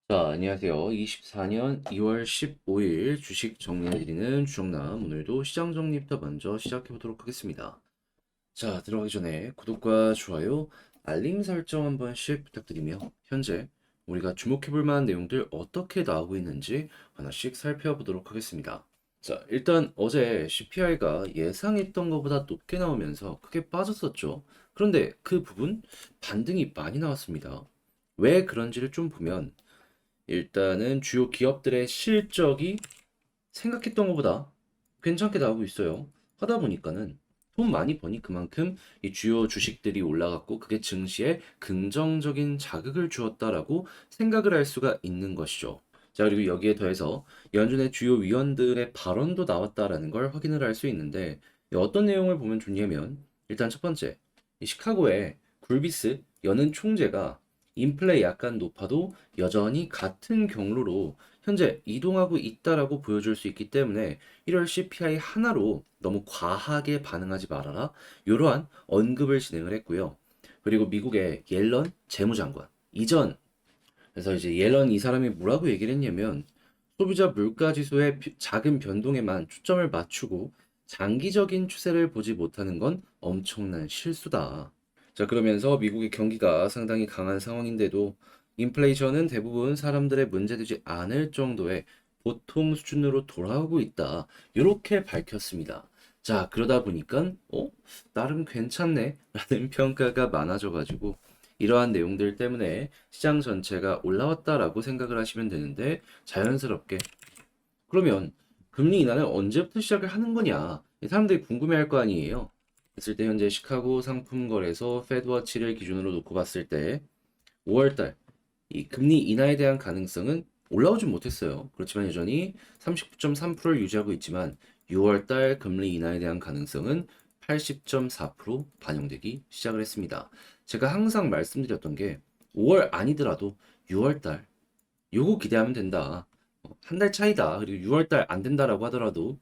자, 안녕하세요. 24년 2월 15일 주식 정리해드리는 주정남. 오늘도 시장 정리부터 먼저 시작해보도록 하겠습니다. 자, 들어가기 전에 구독과 좋아요, 알림 설정 한 번씩 부탁드리며 현재 우리가 주목해볼 만한 내용들 어떻게 나오고 있는지 하나씩 살펴보도록 하겠습니다. 자, 일단 어제 CPI가 예상했던 것보다 높게 나오면서 크게 빠졌었죠. 그런데 그 부분 반등이 많이 나왔습니다. 왜 그런지를 좀 보면 일단은 주요 기업들의 실적이 생각했던 것보다 괜찮게 나오고 있어요. 하다 보니까는 돈 많이 버니 그만큼 이 주요 주식들이 올라갔고 그게 증시에 긍정적인 자극을 주었다라고 생각을 할 수가 있는 것이죠. 자, 그리고 여기에 더해서 연준의 주요 위원들의 발언도 나왔다라는 걸 확인을 할 수 있는데 어떤 내용을 보면 좋냐면 일단 첫 번째, 이 시카고의 굴비스 연은 총재가 인플레 약간 높아도 여전히 같은 경로로 현재 이동하고 있다라고 보여줄 수 있기 때문에 1월 CPI 하나로 너무 과하게 반응하지 말아라. 이러한 언급을 진행을 했고요. 그리고 미국의 옐런 재무장관 이전 그래서 이제 옐런 이 사람이 뭐라고 얘기를 했냐면 소비자 물가 지수의 작은 변동에만 초점을 맞추고 장기적인 추세를 보지 못하는 건 엄청난 실수다. 자, 그러면서 미국의 경기가 상당히 강한 상황인데도 인플레이션은 대부분 사람들의 문제되지 않을 정도의 보통 수준으로 돌아오고 있다. 이렇게 밝혔습니다. 자, 그러다 보니까 나름 괜찮네 라는 평가가 많아져가지고 이러한 내용들 때문에 시장 전체가 올라왔다라고 생각을 하시면 되는데 자연스럽게 그러면 금리 인하는 언제부터 시작을 하는 거냐? 사람들이 궁금해할 거 아니에요. 그랬을 때 현재 시카고 상품거래소 페드워치를 기준으로 놓고 봤을 때 5월달 이 금리 인하에 대한 가능성은 올라오진 못했어요. 그렇지만 여전히 39.3%를 유지하고 있지만 6월달 금리 인하에 대한 가능성은 80.4% 반영되기 시작을 했습니다. 제가 항상 말씀드렸던 게 5월 아니더라도 6월달 요거 기대하면 된다. 한 달 차이다. 그리고 6월달 안 된다라고 하더라도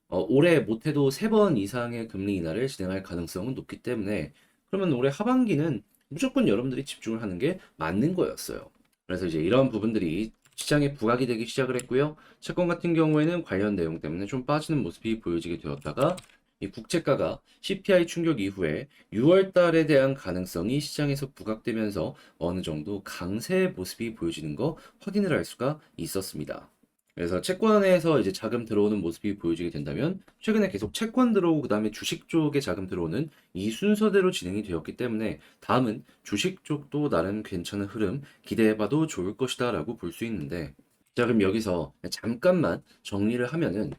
올해 못해도 3번 이상의 금리 인하를 진행할 가능성은 높기 때문에 그러면 올해 하반기는 무조건 여러분들이 집중을 하는 게 맞는 거였어요. 그래서 이제 이런 부분들이 시장에 부각이 되기 시작을 했고요. 채권 같은 경우에는 관련 내용 때문에 좀 빠지는 모습이 보여지게 되었다가 이 국채가가 CPI 충격 이후에 6월 달에 대한 가능성이 시장에서 부각되면서 어느 정도 강세의 모습이 보여지는 거 확인을 할 수가 있었습니다. 그래서 채권에서 이제 자금 들어오는 모습이 보여지게 된다면 최근에 계속 채권 들어오고 그다음에 주식 쪽에 자금 들어오는 이 순서대로 진행이 되었기 때문에 다음은 주식 쪽도 나름 괜찮은 흐름 기대해봐도 좋을 것이다라고 볼 수 있는데 자 그럼 여기서 잠깐만 정리를 하면은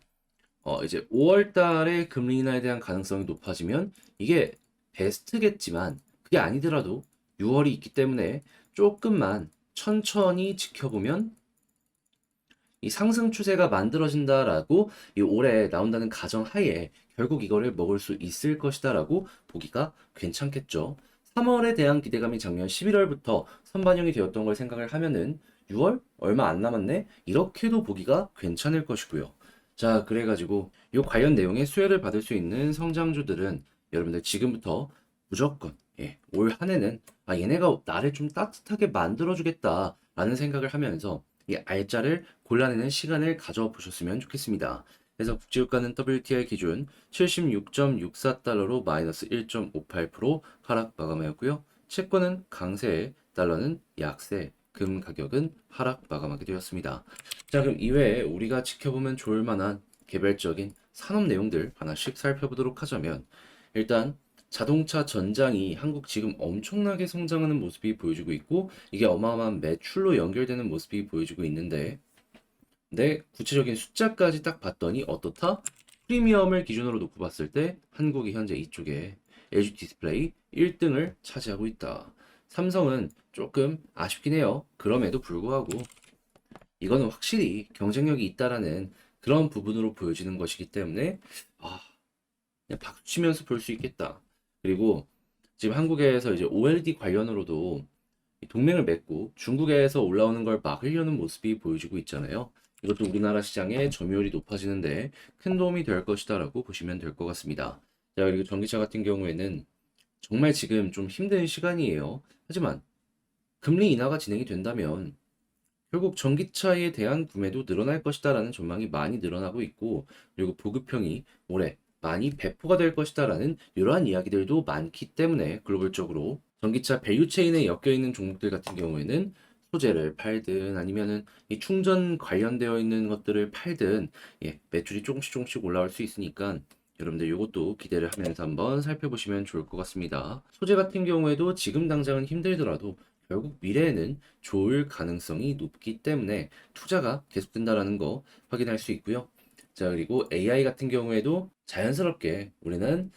이제 5월 달에 금리 인하에 대한 가능성이 높아지면 이게 베스트겠지만 그게 아니더라도 6월이 있기 때문에 조금만 천천히 지켜보면 이 상승 추세가 만들어진다라고 이 올해 나온다는 가정하에 결국 이거를 먹을 수 있을 것이다라고 보기가 괜찮겠죠. 3월에 대한 기대감이 작년 11월부터 선반영이 되었던 걸 생각을 하면은 6월 얼마 안 남았네 이렇게도 보기가 괜찮을 것이고요. 자, 그래가지고 이 관련 내용의 수혜를 받을 수 있는 성장주들은 여러분들 지금부터 무조건 올 한 해는 얘네가 나를 좀 따뜻하게 만들어주겠다라는 생각을 하면서 이 알짜를 골라내는 시간을 가져보셨으면 좋겠습니다. 그래서 국제유가는 WTI 기준 76.64달러로 마이너스 1.58% 하락 마감하였고요. 채권은 강세, 달러는 약세, 금 가격은 하락 마감하게 되었습니다. 자, 그럼 이외에 우리가 지켜보면 좋을 만한 개별적인 산업 내용들 하나씩 살펴보도록 하자면 일단 자동차 전장이 한국 지금 엄청나게 성장하는 모습이 보여지고 있고 이게 어마어마한 매출로 연결되는 모습이 보여지고 있는데 내 구체적인 숫자까지 딱 봤더니 어떻다? 프리미엄을 기준으로 놓고 봤을 때 한국이 현재 이쪽에 LG 디스플레이 1등을 차지하고 있다. 삼성은 조금 아쉽긴 해요. 그럼에도 불구하고 이거는 확실히 경쟁력이 있다라는 그런 부분으로 보여지는 것이기 때문에 아, 그냥 박수 치면서 볼 수 있겠다. 그리고 지금 한국에서 이제 OLED 관련으로도 동맹을 맺고 중국에서 올라오는 걸 막으려는 모습이 보여지고 있잖아요. 이것도 우리나라 시장의 점유율이 높아지는데 큰 도움이 될 것이다라고 보시면 될 것 같습니다. 자, 그리고 전기차 같은 경우에는 정말 지금 좀 힘든 시간이에요. 하지만 금리 인하가 진행이 된다면 결국 전기차에 대한 구매도 늘어날 것이다라는 전망이 많이 늘어나고 있고, 그리고 보급형이 올해 많이 배포가 될 것이다라는 이러한 이야기들도 많기 때문에 글로벌적으로 전기차 밸류체인에 엮여 있는 종목들 같은 경우에는 소재를 팔든 아니면은 이 충전 관련되어 있는 것들을 팔든 매출이 조금씩 조금씩 올라올 수 있으니까 여러분들 이것도 기대를 하면서 한번 살펴보시면 좋을 것 같습니다. 소재 같은 경우에도 지금 당장은 힘들더라도 결국 미래에는 좋을 가능성이 높기 때문에 투자가 계속된다라는 거 확인할 수 있고요. 자, 그리고 AI 같은 경우에도 자연스럽게 우리는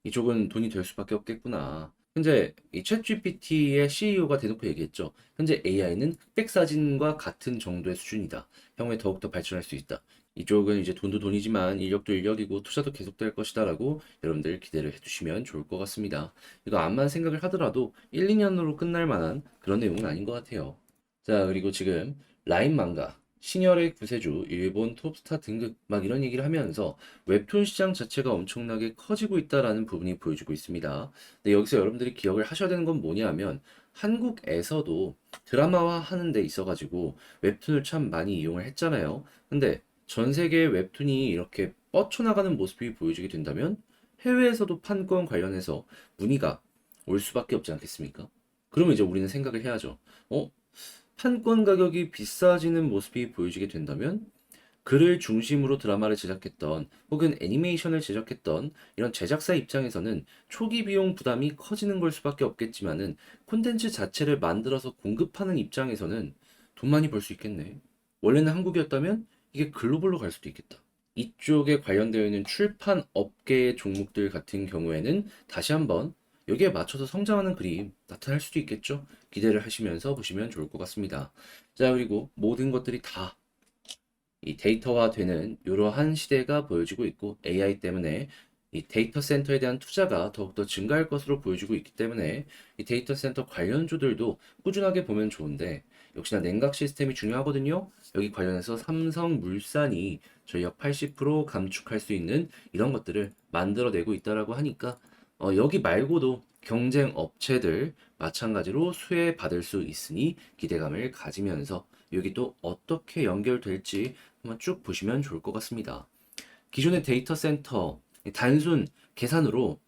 이쪽은 돈이 될 수밖에 없겠구나. 현재 이 챗GPT의 CEO가 대놓고 얘기했죠. 현재 AI는 흑백 사진과 같은 정도의 수준이다. 향후에 더욱더 발전할 수 있다. 이쪽은 이제 돈도 돈이지만 인력도 인력이고 투자도 계속될 것이다라고 여러분들 기대를 해주시면 좋을 것 같습니다. 이거 암만 생각을 하더라도 1, 2년으로 끝날 만한 그런 내용은 아닌 것 같아요. 자, 그리고 지금 라인 망가, 신혈의 구세주, 일본 톱스타 등극 막 이런 얘기를 하면서 웹툰 시장 자체가 엄청나게 커지고 있다라는 부분이 보여주고 있습니다. 근데 여기서 여러분들이 기억을 하셔야 되는 건 뭐냐면 한국에서도 드라마화 하는 데 있어가지고 웹툰을 참 많이 이용을 했잖아요. 근데 전 세계의 웹툰이 이렇게 뻗쳐나가는 모습이 보여지게 된다면 해외에서도 판권 관련해서 문의가 올 수밖에 없지 않겠습니까? 그러면 이제 우리는 생각을 해야죠. 어, 판권 가격이 비싸지는 모습이 보여지게 된다면 그를 중심으로 드라마를 제작했던 혹은 애니메이션을 제작했던 이런 제작사 입장에서는 초기 비용 부담이 커지는 걸 수밖에 없겠지만은 콘텐츠 자체를 만들어서 공급하는 입장에서는 돈 많이 벌 수 있겠네. 원래는 한국이었다면 이게 글로벌로 갈 수도 있겠다. 이쪽에 관련되어 있는 출판 업계의 종목들 같은 경우에는 다시 한번 여기에 맞춰서 성장하는 그림 나타날 수도 있겠죠. 기대를 하시면서 보시면 좋을 것 같습니다. 자, 그리고 모든 것들이 다 이 데이터화되는 이러한 시대가 보여지고 있고 AI 때문에 이 데이터 센터에 대한 투자가 더욱더 증가할 것으로 보여지고 있기 때문에 이 데이터 센터 관련주들도 꾸준하게 보면 좋은데 역시나 냉각 시스템이 중요하거든요. 여기 관련해서 삼성물산이 저희가 80% 감축할 수 있는 이런 것들을 만들어내고 있다라고 하니까 여기 말고도 경쟁 업체들 마찬가지로 수혜 받을 수 있으니 기대감을 가지면서 여기 또 어떻게 연결될지 한번 쭉 보시면 좋을 것 같습니다. 기존의 데이터 센터 단순 계산으로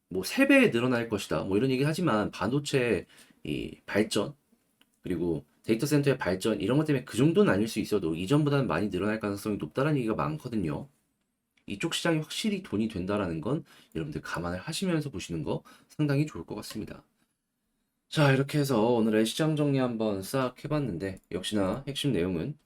뭐 3배 늘어날 것이다. 뭐 이런 얘기 하지만 반도체 이 발전 그리고 데이터 센터의 발전 이런 것 때문에 그 정도는 아닐 수 있어도 이전보다는 많이 늘어날 가능성이 높다는 얘기가 많거든요. 이쪽 시장이 확실히 돈이 된다라는 건 여러분들 감안을 하시면서 보시는 거 상당히 좋을 것 같습니다. 자, 이렇게 해서 오늘의 시장 정리 한번 싹 해봤는데 역시나 핵심 내용은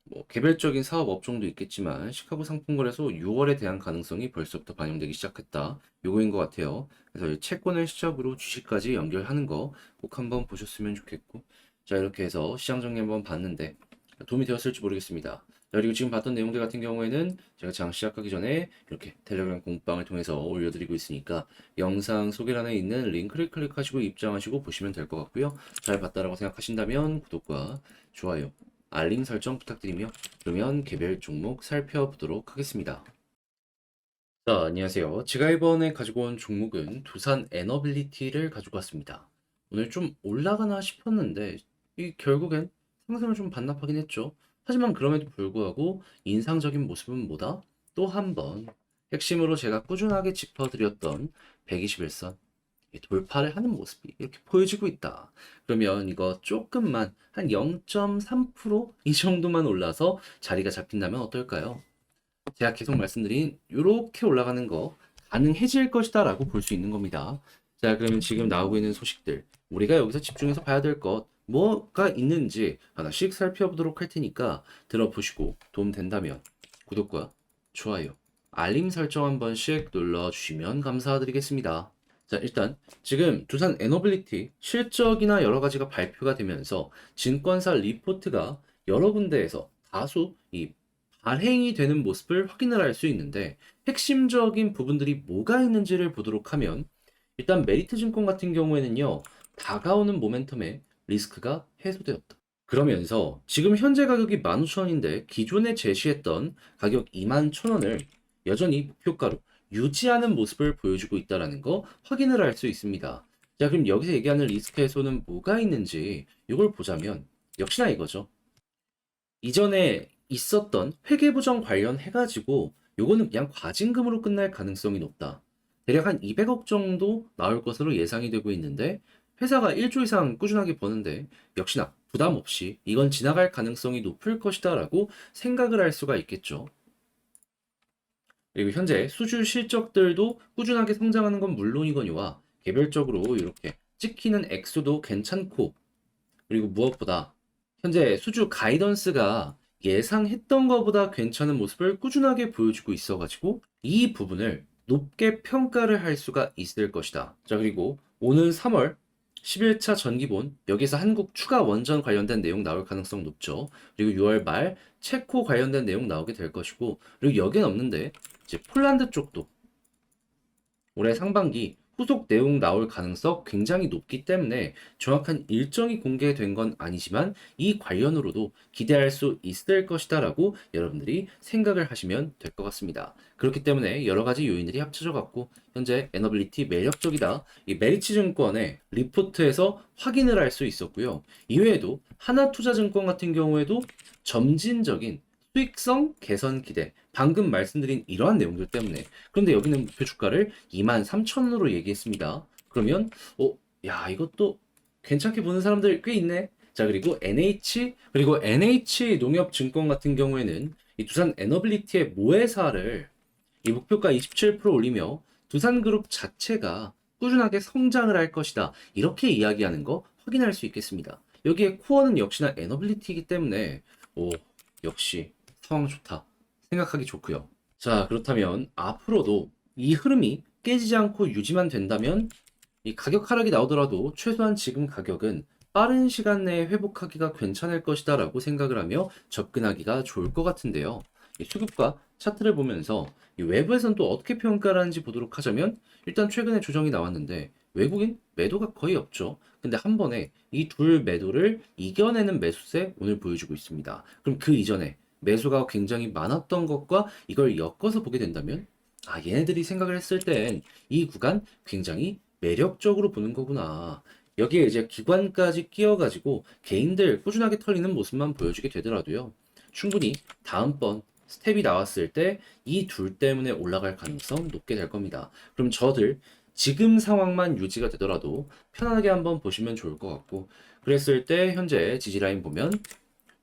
뭐 개별적인 사업 업종도 있겠지만 시카고 상품거래소 6월에 대한 가능성이 벌써부터 반영되기 시작했다. 요거인 것 같아요. 그래서 이 채권을 시작으로 주식까지 연결하는 거 꼭 한번 보셨으면 좋겠고 자, 이렇게 해서 시장 정리 한번 봤는데 도움이 되었을지 모르겠습니다. 자, 그리고 지금 봤던 내용들 같은 경우에는 제가 장 시작하기 전에 이렇게 텔레그램 공방을 통해서 올려드리고 있으니까 영상 소개란에 있는 링크를 클릭하시고 입장하시고 보시면 될 것 같고요. 잘 봤다라고 생각하신다면 구독과 좋아요, 알림 설정 부탁드리며 그러면 개별 종목 살펴보도록 하겠습니다. 자, 안녕하세요. 제가 이번에 가지고 온 종목은 두산 에너빌리티를 가지고 왔습니다. 오늘 좀 올라가나 싶었는데 이 결국엔 상승을 좀 반납하긴 했죠. 하지만 그럼에도 불구하고 인상적인 모습은 뭐다? 또 한 번 핵심으로 제가 꾸준하게 짚어드렸던 121선 돌파를 하는 모습이 이렇게 보여지고 있다. 그러면 이거 조금만 한 0.3%이 정도만 올라서 자리가 잡힌다면 어떨까요? 제가 계속 말씀드린 이렇게 올라가는 거 가능해질 것이다라고 볼 수 있는 겁니다. 자, 그러면 지금 나오고 있는 소식들 우리가 여기서 집중해서 봐야 될 것 뭐가 있는지 하나씩 살펴보도록 할 테니까 들어보시고 도움 된다면 구독과 좋아요, 알림 설정 한 번씩 눌러주시면 감사드리겠습니다. 자, 일단 지금 두산 에너빌리티 실적이나 여러 가지가 발표가 되면서 증권사 리포트가 여러 군데에서 다소 이 발행이 되는 모습을 확인을 할 수 있는데 핵심적인 부분들이 뭐가 있는지를 보도록 하면 일단 메리트 증권 같은 경우에는요, 다가오는 모멘텀에 리스크가 해소되었다. 그러면서 지금 현재 가격이 15,000원인데 기존에 제시했던 가격 21,000원을 여전히 목표가로 유지하는 모습을 보여주고 있다는 거 확인을 할 수 있습니다. 자, 그럼 여기서 얘기하는 리스크 해소는 뭐가 있는지 이걸 보자면 역시나 이거죠. 이전에 있었던 회계부정 관련해가지고 요거는 그냥 과징금으로 끝날 가능성이 높다. 대략 한 200억 정도 나올 것으로 예상이 되고 있는데 회사가 1조 이상 꾸준하게 버는데 역시나 부담 없이 이건 지나갈 가능성이 높을 것이다라고 생각을 할 수가 있겠죠. 그리고 현재 수주 실적들도 꾸준하게 성장하는 건 물론이거니와 개별적으로 이렇게 찍히는 액수도 괜찮고 그리고 무엇보다 현재 수주 가이던스가 예상했던 것보다 괜찮은 모습을 꾸준하게 보여주고 있어가지고 이 부분을 높게 평가를 할 수가 있을 것이다. 자, 그리고 오늘 3월 11차 전기본 여기서 한국 추가 원전 관련된 내용 나올 가능성 높죠. 그리고 6월 말 체코 관련된 내용 나오게 될 것이고 그리고 여기는 없는데 이제 폴란드 쪽도 올해 상반기 후속 내용 나올 가능성 굉장히 높기 때문에 정확한 일정이 공개된 건 아니지만 이 관련으로도 기대할 수 있을 것이다라고 여러분들이 생각을 하시면 될 것 같습니다. 그렇기 때문에 여러 가지 요인들이 합쳐져 갖고 현재 에너빌리티 매력적이다. 이 메리츠증권의 리포트에서 확인을 할 수 있었고요. 이외에도 하나투자증권 같은 경우에도 점진적인 수익성 개선 기대. 방금 말씀드린 이러한 내용들 때문에. 그런데 여기는 목표 주가를 23,000원으로 얘기했습니다. 그러면, 야, 이것도 괜찮게 보는 사람들 꽤 있네. 자, 그리고 그리고 NH 농협증권 같은 경우에는 이 두산 에너빌리티의 모회사를 이 목표가 27% 올리며 두산그룹 자체가 꾸준하게 성장을 할 것이다. 이렇게 이야기하는 거 확인할 수 있겠습니다. 여기에 코어는 역시나 에너빌리티이기 때문에, 역시 상황 좋다. 생각하기 좋고요. 자, 그렇다면 앞으로도 이 흐름이 깨지지 않고 유지만 된다면 이 가격 하락이 나오더라도 최소한 지금 가격은 빠른 시간 내에 회복하기가 괜찮을 것이다라고 생각을 하며 접근하기가 좋을 것 같은데요. 이 수급과 차트를 보면서 이 외부에서는 또 어떻게 평가를 하는지 보도록 하자면 일단 최근에 조정이 나왔는데 외국인 매도가 거의 없죠. 근데 한 번에 이 둘 매도를 이겨내는 매수세 오늘 보여주고 있습니다. 그럼 그 이전에 매수가 굉장히 많았던 것과 이걸 엮어서 보게 된다면 얘네들이 생각을 했을 땐 이 구간 굉장히 매력적으로 보는 거구나. 여기에 이제 기관까지 끼어가지고 개인들 꾸준하게 털리는 모습만 보여주게 되더라도요. 충분히 다음번 스텝이 나왔을 때 이 둘 때문에 올라갈 가능성 높게 될 겁니다. 그럼 저들 지금 상황만 유지가 되더라도 편안하게 한번 보시면 좋을 것 같고 그랬을 때 현재 지지라인 보면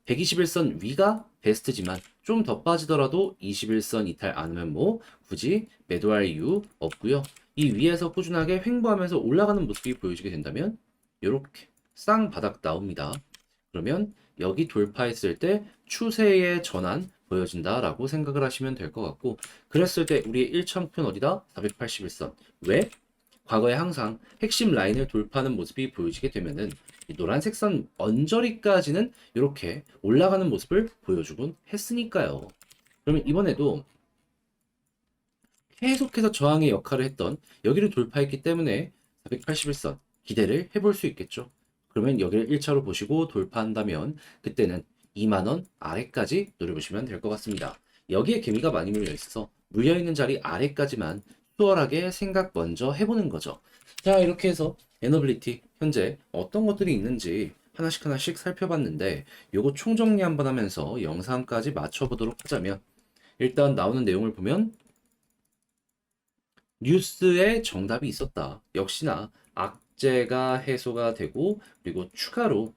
121선 위가 베스트지만 좀 더 빠지더라도 21선 이탈 안 하면 뭐 굳이 매도할 이유 없고요. 이 위에서 꾸준하게 횡보하면서 올라가는 모습이 보여지게 된다면 이렇게 쌍바닥 나옵니다. 그러면 여기 돌파했을 때 추세의 전환 보여진다라고 생각을 하시면 될 것 같고 그랬을 때 우리의 1차 목표는 어디다? 481선. 왜? 과거에 항상 핵심 라인을 돌파하는 모습이 보여지게 되면은 이 노란색 선 언저리까지는 이렇게 올라가는 모습을 보여주곤 했으니까요. 그러면 이번에도 계속해서 저항의 역할을 했던 여기를 돌파했기 때문에 481선 기대를 해볼 수 있겠죠. 그러면 여기를 1차로 보시고 돌파한다면 그때는 2만원 아래까지 노려보시면 될 것 같습니다. 여기에 개미가 많이 물려 있어서 물려있는 자리 아래까지만 수월하게 생각 먼저 해보는 거죠. 자, 이렇게 해서 에너빌리티 현재 어떤 것들이 있는지 하나씩 하나씩 살펴봤는데 요거 총정리 한번 하면서 영상까지 맞춰보도록 하자면 일단 나오는 내용을 보면 뉴스에 정답이 있었다. 역시나 악재가 해소가 되고 그리고 추가로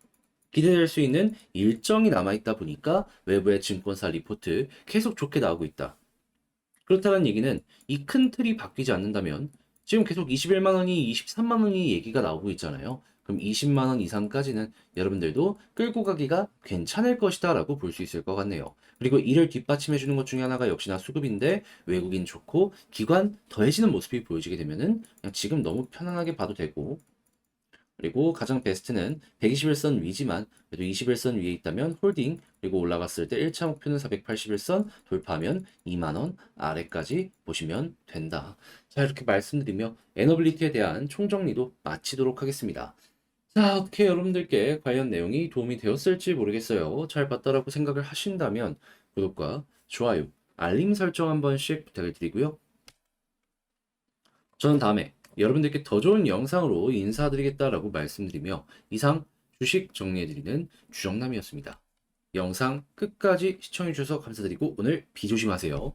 기대될 수 있는 일정이 남아있다 보니까 외부의 증권사 리포트 계속 좋게 나오고 있다. 그렇다는 얘기는 이 큰 틀이 바뀌지 않는다면 지금 계속 21만 원이 23만 원이 얘기가 나오고 있잖아요. 그럼 20만 원 이상까지는 여러분들도 끌고 가기가 괜찮을 것이다 라고 볼 수 있을 것 같네요. 그리고 이를 뒷받침해 주는 것 중에 하나가 역시나 수급인데 외국인 좋고 기관 더해지는 모습이 보여지게 되면은 그냥 지금 너무 편안하게 봐도 되고 그리고 가장 베스트는 121선 위지만 그래도 21선 위에 있다면 홀딩 그리고 올라갔을 때 1차 목표는 481선 돌파하면 2만원 아래까지 보시면 된다. 자, 이렇게 말씀드리며 에너빌리티에 대한 총정리도 마치도록 하겠습니다. 자, 어떻게 여러분들께 관련 내용이 도움이 되었을지 모르겠어요. 잘 봤다라고 생각을 하신다면 구독과 좋아요, 알림 설정 한 번씩 부탁을 드리고요. 저는 다음에 여러분들께 더 좋은 영상으로 인사드리겠다라고 말씀드리며 이상 주식 정리해드리는 주정남이었습니다. 영상 끝까지 시청해주셔서 감사드리고 오늘 비 조심하세요.